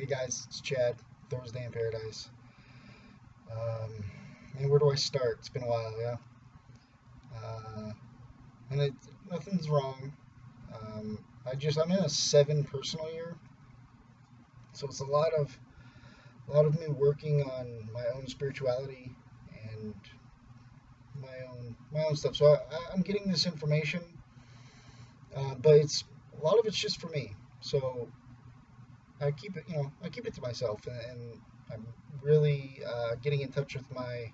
Hey guys, it's Chad, Thursday in Paradise. Man, where do I start? It's been a while, yeah. Uh, and nothing's wrong. I'm in a 7 personal year, so it's a lot of me working on my own spirituality and my own stuff. So I'm getting this information, but a lot of it's just for me. So I keep it to myself, and I'm really getting in touch with my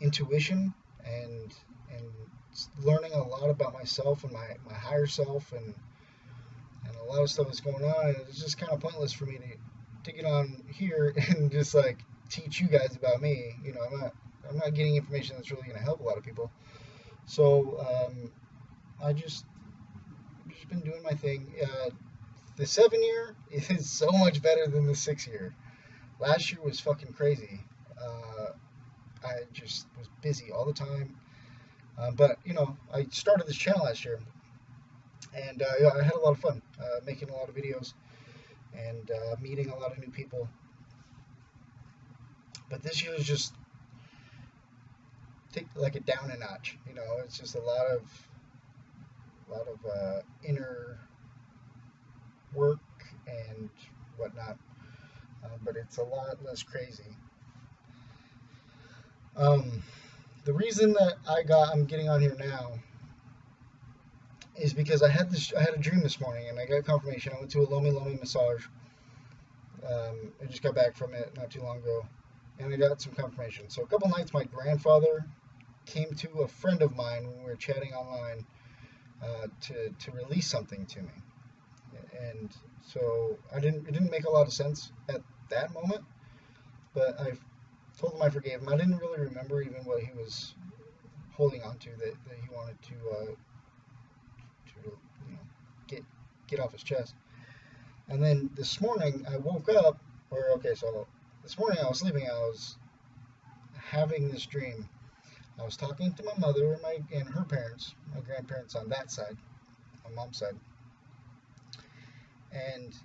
intuition and learning a lot about myself and my higher self and a lot of stuff that's going on. And it's just kind of pointless for me to get on here and just like teach you guys about me. I'm not getting information that's really going to help a lot of people. So I've just been doing my thing. The 7 year is so much better than the 6 year. Last year was fucking crazy. I just was busy all the time. But I started this channel last year, and yeah, I had a lot of fun making a lot of videos and meeting a lot of new people. But this year is just take like it down a notch. It's just a lot of inner work and whatnot. But it's a lot less crazy. Um, the reason that I'm getting on here now is because I had a dream this morning, and I got confirmation. I went to a Lomi Lomi massage. I just got back from it not too long ago, and I got some confirmation. So a couple nights, my grandfather came to a friend of mine when we were chatting online to release something to me, and so it didn't make a lot of sense at that moment, but I told him I forgave him. I didn't really remember even what he was holding on to that he wanted to get off his chest. And then this morning I woke up, so this morning I was sleeping. I was having this dream. I was talking to my mother and her parents, my grandparents on that side, my mom's side, and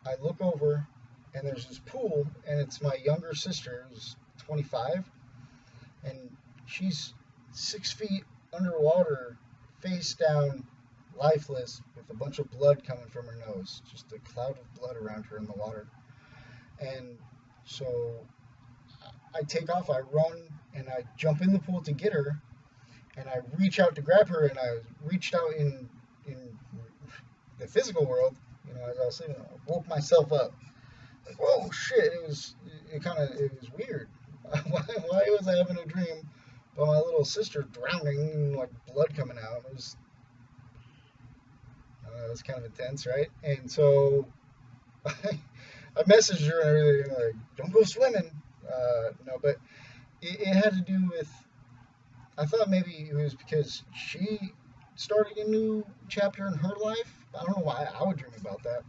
I look over and there's this pool, and it's my younger sister, who's 25, and she's 6 feet underwater, face down, lifeless, with a bunch of blood coming from her nose, just a cloud of blood around her in the water. And so I take off, I run, and I jump in the pool to get her, and I reach out to grab her, and I reached out in the physical world, as I was sleeping. I woke myself up. Like, whoa, shit! It was weird. Why was I having a dream about my little sister drowning, like blood coming out? It was kind of intense, right? And so I messaged her and everything, like, don't go swimming. No, but it had to do with, I thought maybe it was because she started a new chapter in her life. I don't know why I would dream about that.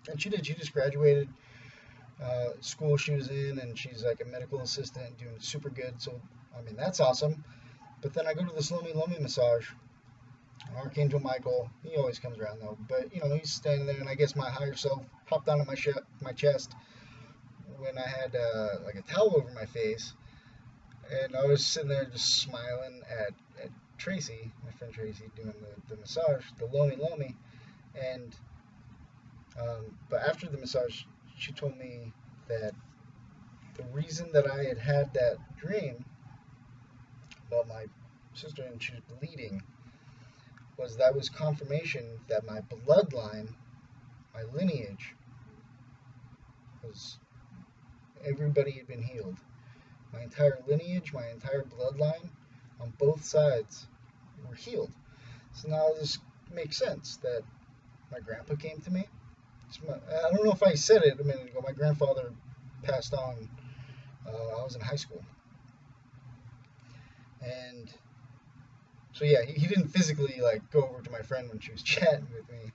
And she did. She just graduated school she was in, and she's like a medical assistant doing super good. So, I mean, that's awesome. But then I go to this Lomi Lomi massage. Archangel Michael, he always comes around though. But, he's standing there, and I guess my higher self popped onto my chest when I had like a towel over my face. And I was sitting there just smiling at Tracy, my friend Tracy, doing the massage, the Lomi Lomi. And but after the massage, she told me that the reason that I had that dream about my sister and she was bleeding was confirmation that my bloodline, my lineage, was everybody had been healed. My entire lineage, my entire bloodline, on both sides, were healed. So now this makes sense that my grandpa came to me. I don't know if I said it a minute ago. My grandfather passed on. I was in high school, and so yeah, he didn't physically like go over to my friend when she was chatting with me,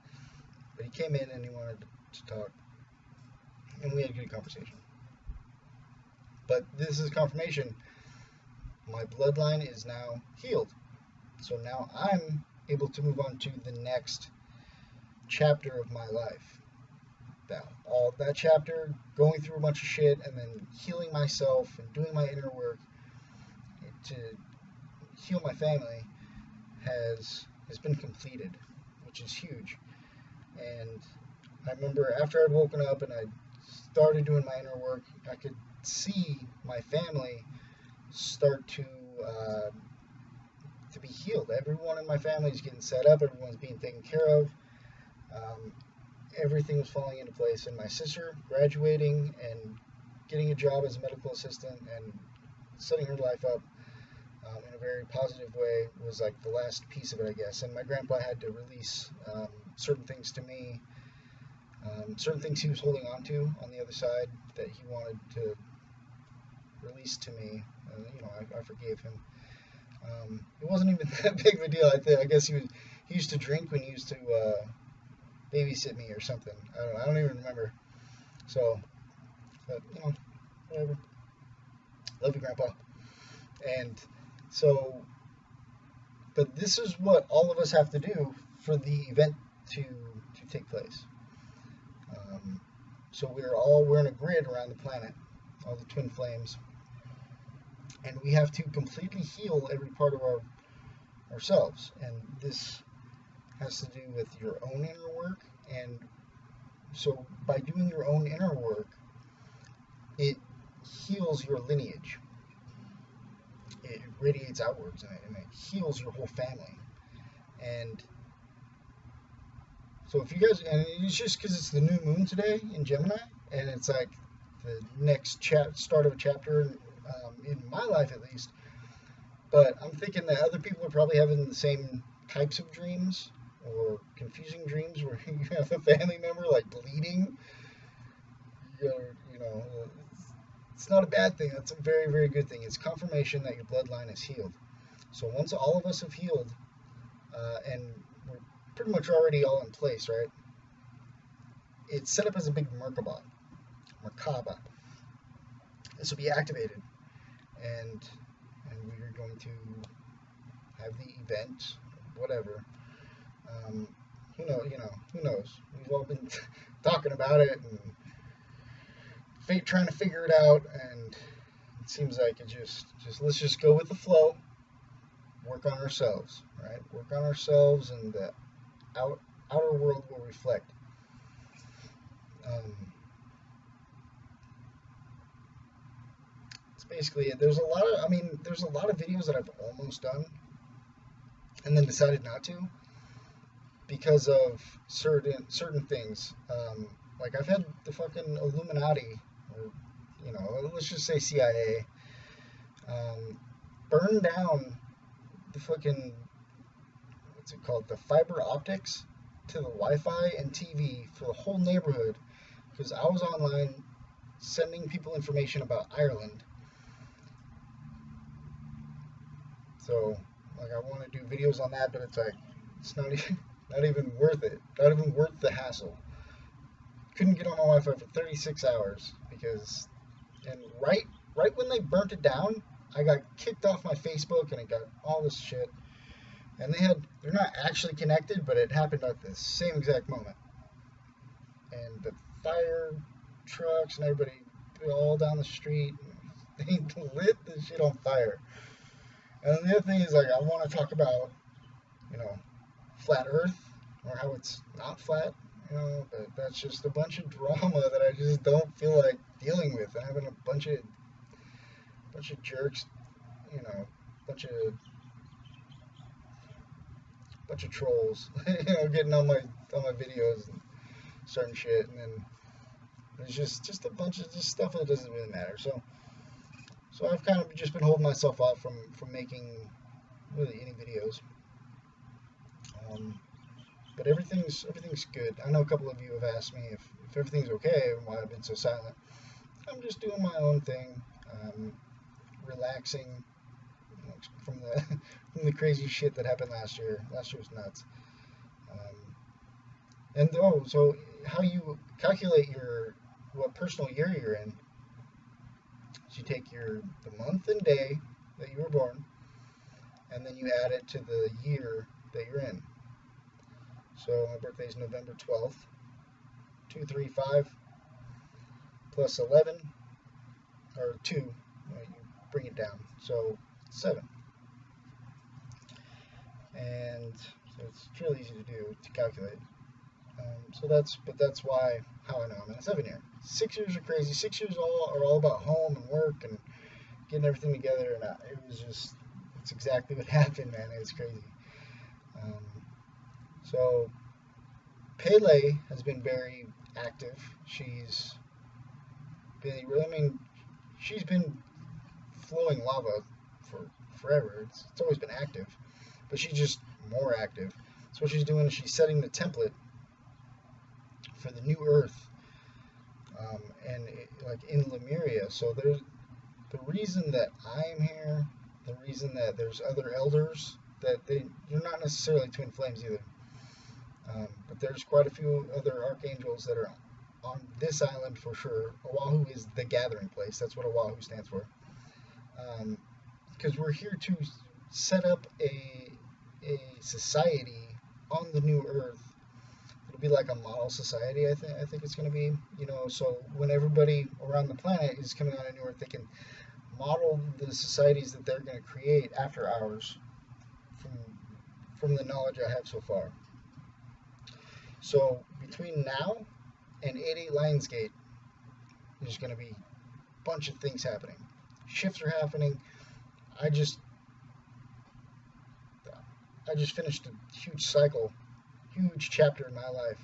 but he came in and he wanted to talk, and we had a good conversation. But this is confirmation. My bloodline is now healed, so now I'm able to move on to the next chapter of my life. all that chapter, going through a bunch of shit, and then healing myself and doing my inner work to heal my family has been completed, which is huge. And I remember after I'd woken up and I started doing my inner work, I could see my family start to be healed. Everyone in my family is getting set up. Everyone's being taken care of. Um, Everything was falling into place. And my sister graduating and getting a job as a medical assistant and setting her life up in a very positive way was like the last piece of it, I guess. And my grandpa had to release certain things to me, certain things he was holding on to on the other side that he wanted to release to me. I forgave him. It wasn't even that big of a deal. I guess he used to drink when he used to babysit me or something. I don't even remember. So, but whatever. Love you, Grandpa. And so, but this is what all of us have to do for the event to take place. So we're in a grid around the planet, all the twin flames, and we have to completely heal every part of ourselves. And this has to do with your own inner work. And so by doing your own inner work, it heals your lineage. It radiates outwards, and it heals your whole family. And so if you guys, and it's just because it's the new moon today in Gemini, and it's like the next start of a chapter in my life at least. But I'm thinking that other people are probably having the same types of dreams or confusing dreams where you have a family member like bleeding. It's not a bad thing. That's a very, very good thing. It's confirmation that your bloodline is healed. So once all of us have healed, and we're pretty much already all in place, right? It's set up as a big Merkaba. This will be activated, and we are going to have the event, whatever. Who knows? We've all been talking about it and trying to figure it out, and it seems like it just let's just go with the flow. Work on ourselves, right? Work on ourselves, and the outer world will reflect. It's basically it. There's a lot of videos that I've almost done, and then decided not to because of certain things. Like I've had the fucking Illuminati, or let's just say CIA, burn down the fucking, what's it called, the fiber optics to the Wi-Fi and TV for the whole neighborhood because I was online sending people information about Ireland. So like I want to do videos on that, but it's like it's not even worth it. Not even worth the hassle. Couldn't get on my Wi-Fi for 36 hours because, and right when they burnt it down, I got kicked off my Facebook and it got all this shit. And they're not actually connected, but it happened at the same exact moment. And the fire trucks and everybody all down the street, they lit the shit on fire. And the other thing is, like, I want to talk about, flat Earth, or how it's not flat, but that's just a bunch of drama that I just don't feel like dealing with. And having a bunch of jerks, bunch of trolls, getting on my videos and certain shit, and then there's just a bunch of just stuff that doesn't really matter. So I've kind of just been holding myself off from making really any videos. But everything's good. I know a couple of you have asked me if everything's okay and why I've been so silent. I'm just doing my own thing, relaxing from the crazy shit that happened last year. Last year was nuts. So how you calculate what personal year you're in? So you take the month and day that you were born, and then you add it to the year that you're in. So my birthday is November 12th, 2, 3, 5 plus 11, or 2, you bring it down, so 7. And so it's really easy to do, to calculate. But that's why, how I know I'm in a 7 year. 6 years are crazy. 6 years are all about home and work and getting everything together, and it's exactly what happened, man. It's crazy. Um, so Pele has been very active. She's been flowing lava for forever. It's always been active, but she's just more active. So what she's doing is she's setting the template for the new Earth, like in Lemuria. So there's the reason that I'm here, the reason that there's other elders, that they're not necessarily twin flames either. But there's quite a few other archangels that are on this island for sure. Oahu is the gathering place. That's what Oahu stands for. Because we're here to set up a society on the new Earth. It'll be like a model society. I think it's going to be. So when everybody around the planet is coming on a new Earth, they can model the societies that they're going to create after ours from the knowledge I have so far. So between now and 88 Lionsgate, there's going to be a bunch of things happening. Shifts are happening. I just finished a huge cycle, huge chapter in my life,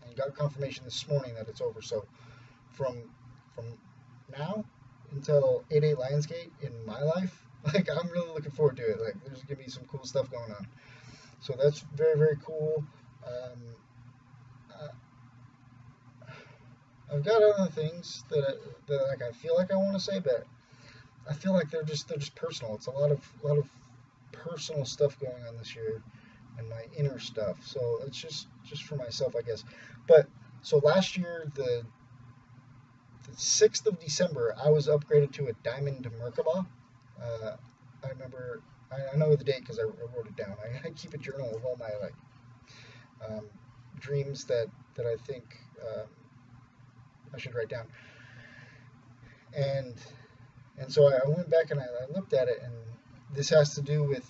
and got confirmation this morning that it's over. So from now until 88 Lionsgate in my life, like, I'm really looking forward to it. Like, there's going to be some cool stuff going on. So that's very, very cool. I've got other things that like I feel like I want to say, but I feel like they're just personal. It's a lot of personal stuff going on this year, and my inner stuff. So it's just for myself, I guess. But so last year, the 6th of December, I was upgraded to a diamond Merkaba. I remember, I know the date because I wrote it down. I keep a journal of all my dreams that I think I should write down. And so I went back and I looked at it, and this has to do with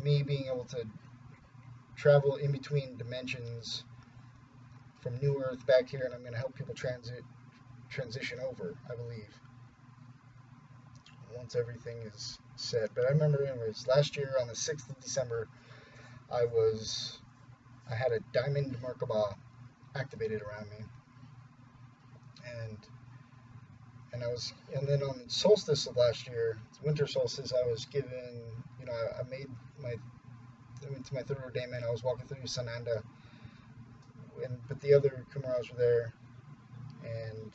me being able to travel in between dimensions from New Earth back here, and I'm going to help people transition over, I believe, once everything is said. But I remember, anyways, last year on the 6th of December, I had a diamond Merkaba activated around me, and then on solstice of last year, winter solstice, I was given, I went to my third ordainment. I was walking through Sananda, but the other Kumaras were there, and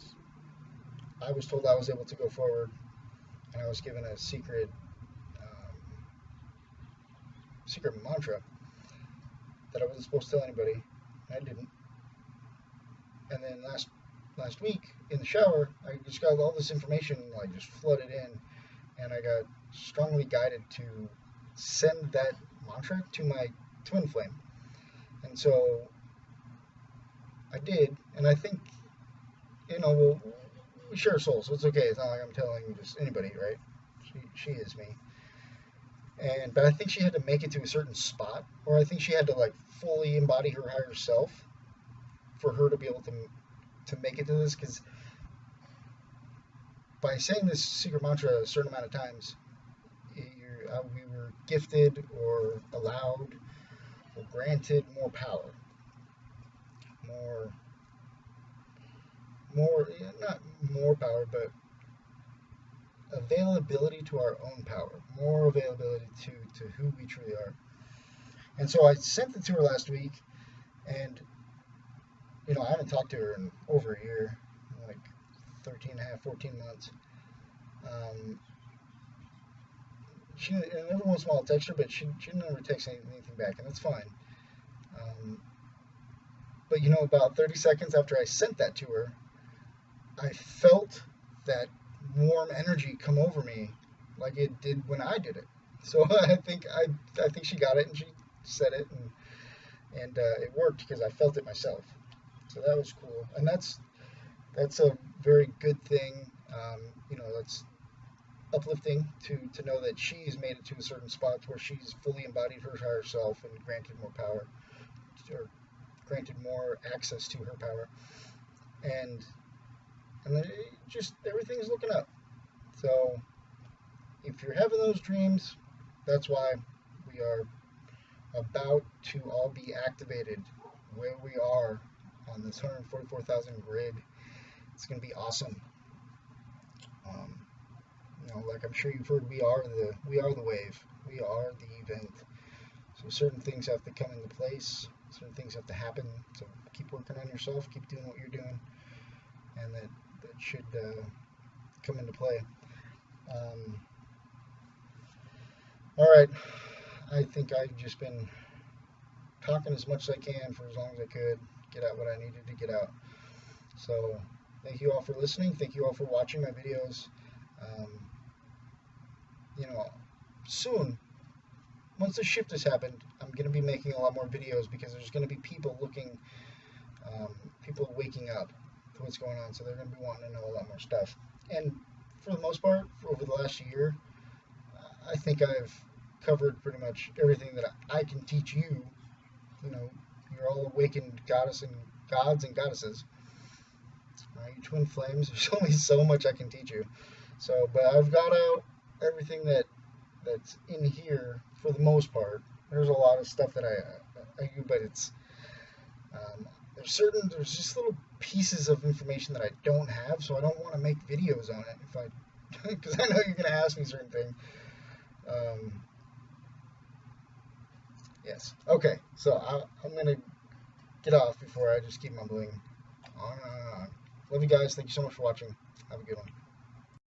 I was told I was able to go forward, and I was given a secret mantra that I wasn't supposed to tell anybody, and I didn't. And then last week in the shower, I just got all this information like just flooded in, and I got strongly guided to send that mantra to my twin flame. And so I did, and I think, we share souls, so it's okay. It's not like I'm telling just anybody, right? She is me. But I think she had to make it to a certain spot, or I think she had to like fully embody her higher self for her to be able to make it to this, because by saying this secret mantra a certain amount of times, we were gifted or allowed or granted more power, not more power, but availability to our own power, more availability to who we truly are. And so I sent it to her last week, and I haven't talked to her in over a year, like 13 and a half, 14 months. And every once in a while I'll text her, but she never texts anything back, and that's fine. But about 30 seconds after I sent that to her, I felt that warm energy come over me, like it did when I did it. So I think she got it, and she said it, and it worked because I felt it myself. So that was cool, and that's a very good thing. You know, that's uplifting to know that she's made it to a certain spot where she's fully embodied her higher self and granted more power, or granted more access to her power, and and then just everything's looking up. So if you're having those dreams, that's why we are about to all be activated where we are on this 144,000 grid. It's going to be awesome. Um, you know, like I'm sure you've heard, we are the wave. We are the event. So certain things have to come into place. Certain things have to happen. So keep working on yourself. Keep doing what you're doing, and that should come into play. Um, all right. I think I've just been talking as much as I can for as long as I could, get out what I needed to get out. So thank you all for listening. Thank you all for watching my videos. Um, you know, soon, once the shift has happened, I'm going to be making a lot more videos because there's going to be people looking, people waking up to what's going on. So they're going to be wanting to know a lot more stuff. And for the most part, over the last year, I think I've covered pretty much everything that I can teach you. You know, you're all awakened goddess and gods and goddesses. You twin flames. There's only so much I can teach you. So, but I've got out everything that's in here for the most part. There's a lot of stuff that I do, but it's there's just little pieces of information that I don't have, so I don't want to make videos on it if I because I know you're gonna ask me certain things. Yes. Okay. So I'm gonna get off before I just keep mumbling on and on and on. Love you guys. Thank you so much for watching. Have a good one.